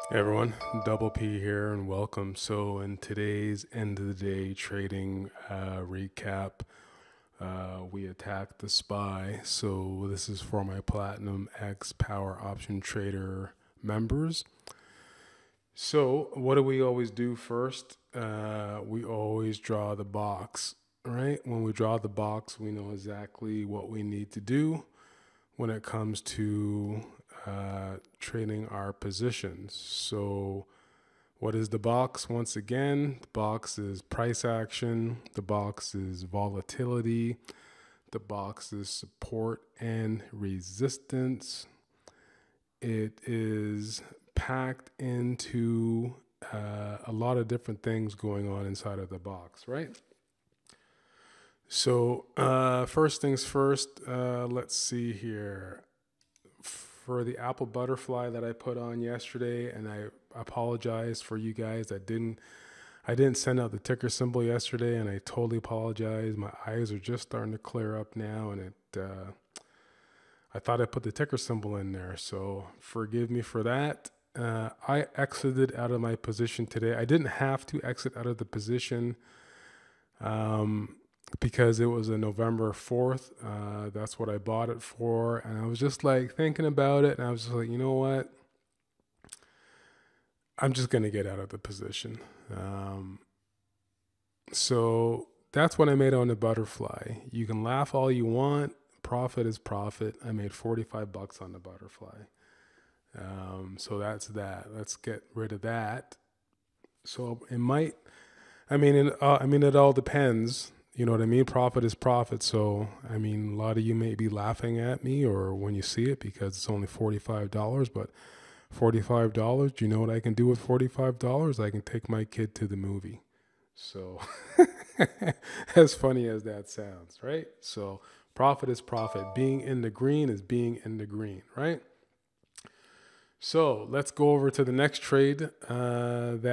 Hey everyone, Double P here and welcome. So, in today's end of the day trading recap, we attacked the SPY. So, this is for my Platinum X Power Option Trader members. So, what do we always do first? We always draw the box, right? When we draw the box, we know exactly what we need to do when it comes to trading our positions. So, what is the box? Once again, the box is price action, the box is volatility, the box is support and resistance. It is packed into a lot of different things going on inside of the box, right? So, first things first, let's see here. For the apple butterfly that I put on yesterday, and I apologize for you guys that I didn't send out the ticker symbol yesterday, and I totally apologize. My eyes are just starting to clear up now, and I thought I put the ticker symbol in there, so forgive me for that. I exited out of my position today. I didn't have to exit out of the position because it was a November 4th. That's what I bought it for. And I was just like thinking about it, and I was just like, you know what? I'm just going to get out of the position. So that's what I made on the butterfly. You can laugh all you want. Profit is profit. I made 45 bucks on the butterfly. So that's that. Let's get rid of that. So it might, it all depends. You know what I mean? Profit is profit. So, I mean, a lot of you may be laughing at me or when you see it because it's only $45, but $45, do you know what I can do with $45? I can take my kid to the movie. So, as funny as that sounds, right? So, profit is profit. Being in the green is being in the green, right? So let's go over to the next trade let's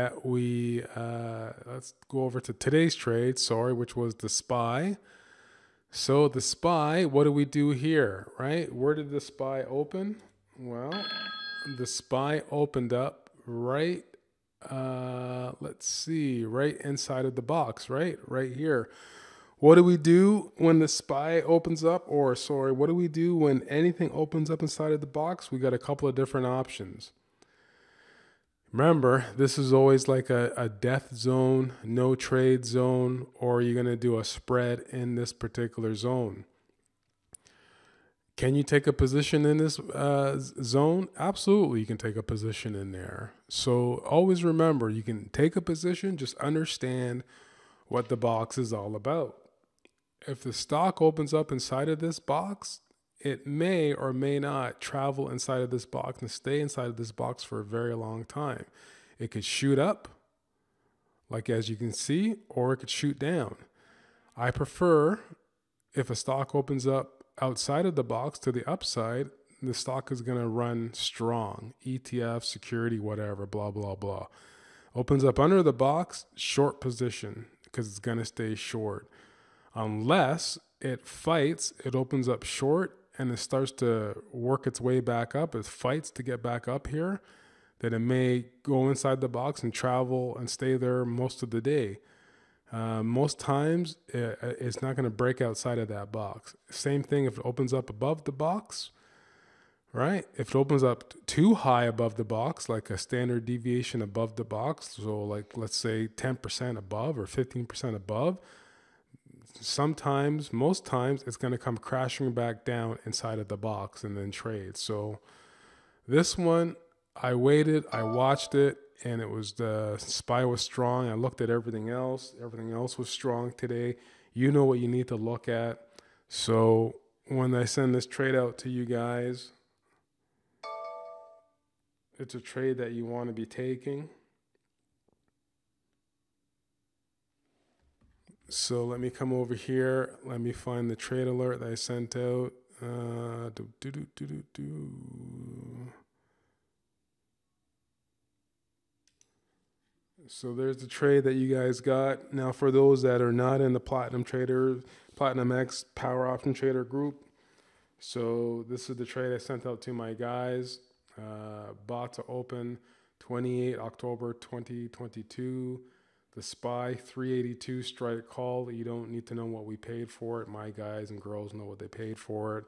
go over to today's trade, which was the SPY. So the SPY, what do we do here, right? Where did the SPY open? Well, the SPY opened up right, let's see, right inside of the box, right? Right here. What do we do when the SPY opens up? What do we do when anything opens up inside of the box? We got a couple of different options. Remember, this is always like a death zone, no trade zone, or you're going to do a spread in this particular zone. Can you take a position in this zone? Absolutely, you can take a position in there. So always remember, you can take a position, just understand what the box is all about. If the stock opens up inside of this box, it may or may not travel inside of this box and stay inside of this box for a very long time. It could shoot up, like as you can see, or it could shoot down. I prefer if a stock opens up outside of the box to the upside, the stock is going to run strong. ETF, security, whatever, blah, blah, blah. Opens up under the box, short position because it's going to stay short. Unless it fights, it opens up short and it starts to work its way back up. It fights to get back up here, then it may go inside the box and travel and stay there most of the day. Most times, it's not going to break outside of that box. Same thing if it opens up above the box, right? If it opens up too high above the box, like a standard deviation above the box, so like let's say 10% above or 15% above, sometimes, most times, it's going to come crashing back down inside of the box and then trade. So this one, I waited, I watched it, and the SPY was strong. I looked at everything else. Everything else was strong today. You know what you need to look at. So when I send this trade out to you guys, it's a trade that you want to be taking. So let me come over here. Let me find the trade alert that I sent out. So there's the trade that you guys got. Now, for those that are not in the Platinum X Power Option Trader group, so this is the trade I sent out to my guys. Bought to open 28 October 2022. The SPY 382 strike call. You don't need to know what we paid for it. My guys and girls know what they paid for it.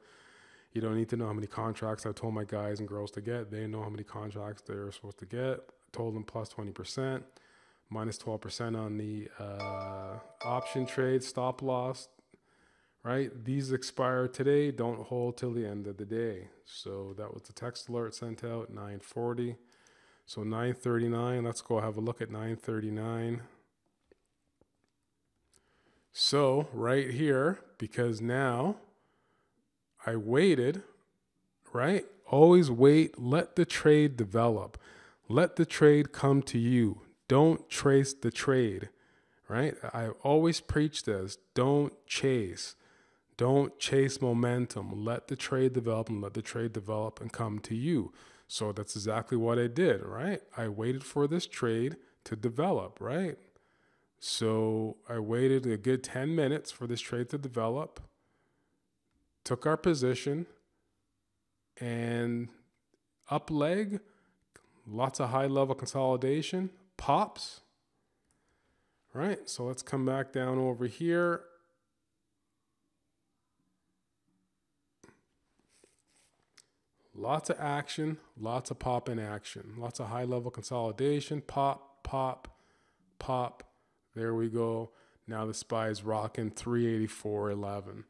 You don't need to know how many contracts I told my guys and girls to get. They know how many contracts they're supposed to get. I told them plus 20%, minus 12% on the option trade, stop loss, right? These expire today, don't hold till the end of the day. So that was the text alert sent out, 9:40. So 9:39, let's go have a look at 9:39. So right here, because now I waited, right? Always wait, let the trade develop. Let the trade come to you. Don't trace the trade, right? I always preach this. Don't chase. Don't chase momentum. Let the trade develop and let the trade develop and come to you. So that's exactly what I did, right? I waited for this trade to develop, right? So I waited a good 10 minutes for this trade to develop, took our position, and up leg, lots of high level consolidation, pops, right? So let's come back down over here. Lots of action, lots of pop in action, lots of high level consolidation, pop, pop, pop. There we go. Now the SPY is rocking 384.11.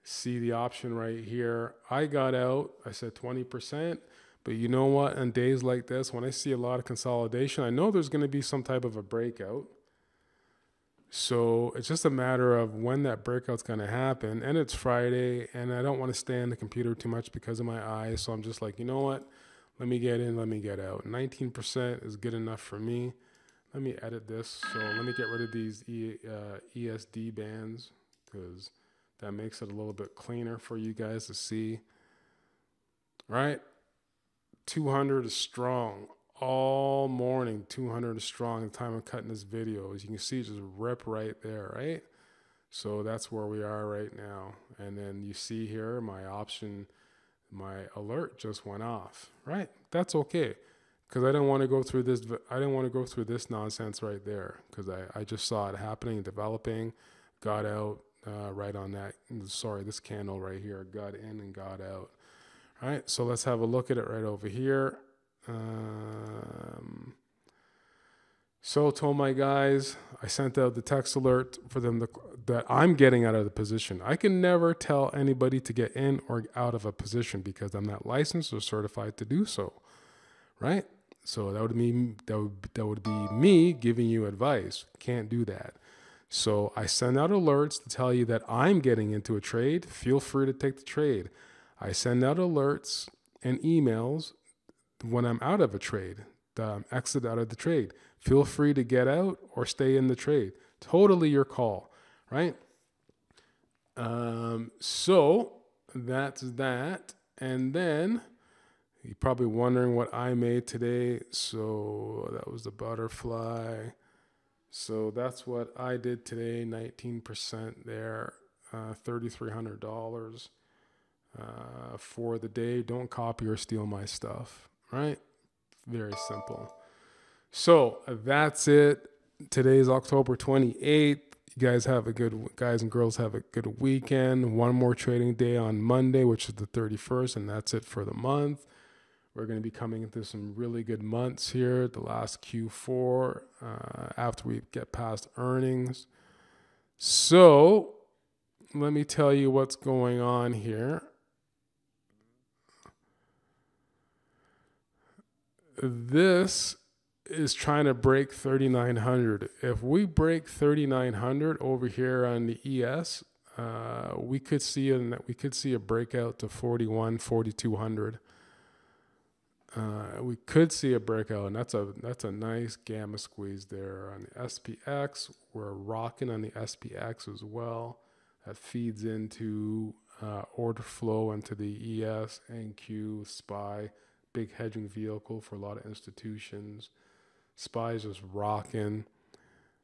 See the option right here. I got out. I said 20%. But you know what? On days like this, when I see a lot of consolidation, I know there's going to be some type of a breakout. So it's just a matter of when that breakout's going to happen. And it's Friday, and I don't want to stay on the computer too much because of my eyes. So I'm just like, you know what? Let me get in, let me get out. 19% is good enough for me. Let me edit this. So let me get rid of these ESD bands because that makes it a little bit cleaner for you guys to see. Right? 200 is strong. All morning, 200 is strong. The time I'm cutting this video, as you can see, just rip right there, right? So that's where we are right now. And then you see here, my option, my alert just went off, right? That's okay. Because I didn't want to go through this. I didn't want to go through this nonsense right there. Because I just saw it happening, developing, got out right on that. Sorry, this candle right here, got in and got out. All right, so let's have a look at it right over here. So told my guys, I sent out the text alert for them that I'm getting out of the position. I can never tell anybody to get in or out of a position because I'm not licensed or certified to do so, right? So that would mean that would be me giving you advice. Can't do that. So I send out alerts to tell you that I'm getting into a trade. Feel free to take the trade. I send out alerts and emails when I'm out of a trade, exit out of the trade. Feel free to get out or stay in the trade. Totally your call, right? So that's that. And then you're probably wondering what I made today. So that was the butterfly. So that's what I did today, 19% there, $3,300 for the day. Don't copy or steal my stuff, right? Very simple. So that's it. Today's October 28th. Guys and girls have a good weekend. One more trading day on Monday, which is the 31st, and that's it for the month. We're going to be coming into some really good months here, the last Q4, after we get past earnings. So let me tell you what's going on here. This is trying to break 3,900. If we break 3,900 over here on the ES, we could see a breakout to 4,200. We could see a breakout, and that's a nice gamma squeeze there on the SPX. We're rocking on the SPX as well. That feeds into order flow into the ES, NQ, SPY. Big hedging vehicle for a lot of institutions. SPY is just rocking.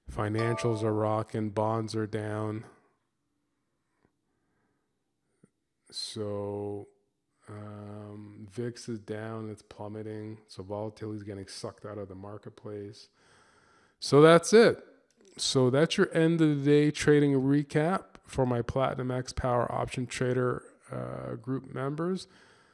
Financials are rocking. Bonds are down. So VIX is down, it's plummeting. So volatility is getting sucked out of the marketplace. So that's it. So that's your end of the day trading recap for my Platinum X Power Option Trader group members.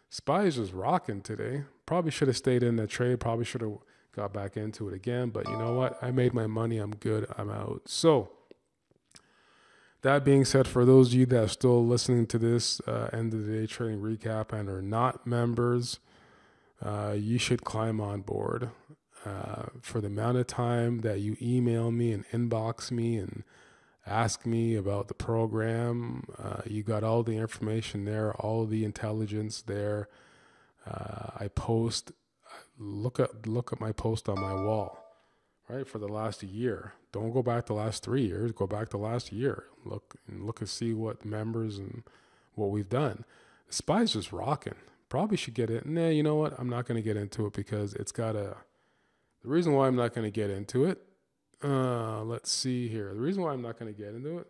SPY is just rocking today. Probably should have stayed in the trade. Probably should have got back into it again. But you know what? I made my money. I'm good. I'm out. So that being said, for those of you that are still listening to this end of the day trading recap and are not members, you should climb on board. For the amount of time that you email me and inbox me and ask me about the program, you got all the information there, all the intelligence there. I post, look at my post on my wall, right, for the last year. Don't go back the last 3 years. Go back the last year. Look and see what members and what we've done. The SPY's just rocking. Probably should get it. Nah, you know what? I'm not going to get into it because it's got a. The reason why I'm not going to get into it. Let's see here. The reason why I'm not going to get into it.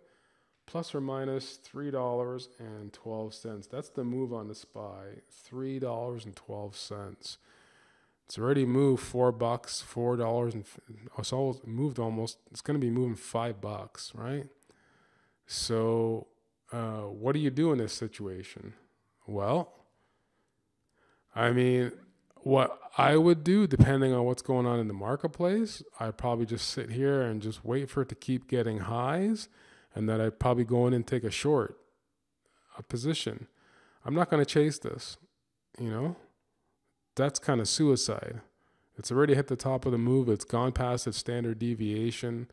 Plus or minus $3.12. That's the move on the SPY. $3.12. It's already moved $4, $4, and it's almost moved almost. It's going to be moving $5, right? So, what do you do in this situation? Well, I mean, what I would do, depending on what's going on in the marketplace, I'd probably just sit here and just wait for it to keep getting highs, and then I'd probably go in and take a short, a position. I'm not going to chase this, you know? That's kind of suicide. It's already hit the top of the move. It's gone past its standard deviation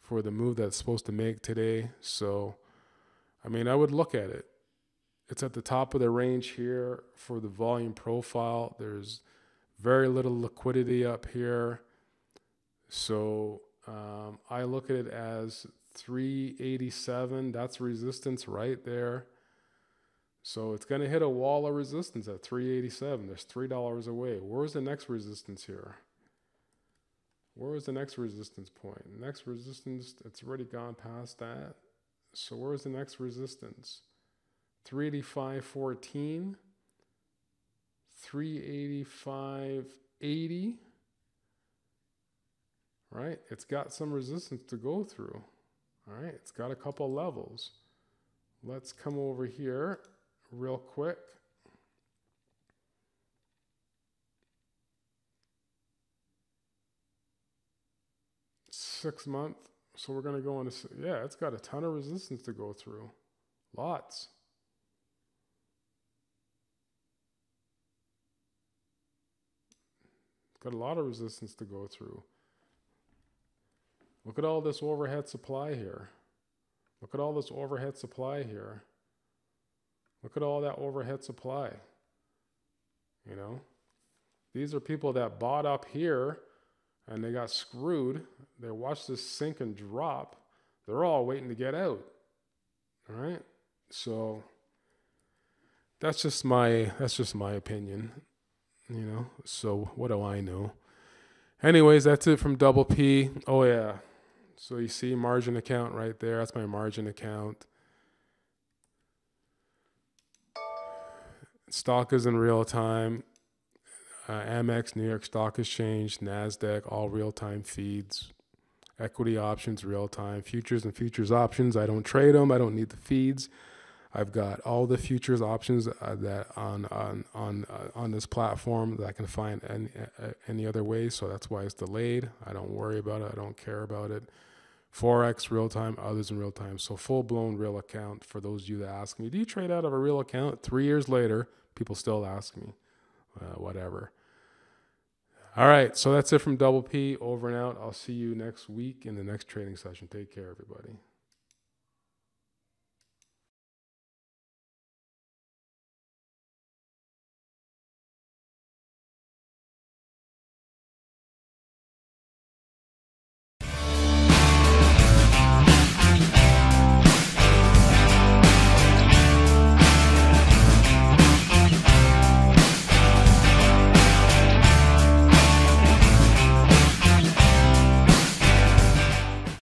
for the move that's supposed to make today. So, I mean, I would look at it. It's at the top of the range here for the volume profile. There's very little liquidity up here. So I look at it as 387. That's resistance right there. So it's going to hit a wall of resistance at 387. There's $3 away. Where's the next resistance here? Where is the next resistance point? Next resistance, it's already gone past that. So where's the next resistance? 385.14, 385.80, right? It's got some resistance to go through, all right? It's got a couple levels. Let's come over here real quick. Six month. So we're going to go into, yeah, it's got a ton of resistance to go through. Lots. Got a lot of resistance to go through. Look at all this overhead supply here. Look at all this overhead supply here. Look at all that overhead supply. You know, these are people that bought up here and they got screwed. They watched this sink and drop. They're all waiting to get out. All right. So that's just my opinion. You know, so what do I know? Anyways, that's it from Double P. Oh, yeah. So you see margin account right there. That's my margin account. Stock is in real time. Amex, New York Stock Exchange, NASDAQ, all real-time feeds. Equity options, real-time. Futures and futures options. I don't trade them. I don't need the feeds. I've got all the futures options that on this platform that I can find any other way. So that's why it's delayed. I don't worry about it. I don't care about it. Forex, real time, others in real time. So full blown real account for those of you that ask me, do you trade out of a real account? 3 years later, people still ask me, whatever. All right. So that's it from Double P. Over and out. I'll see you next week in the next trading session. Take care, everybody.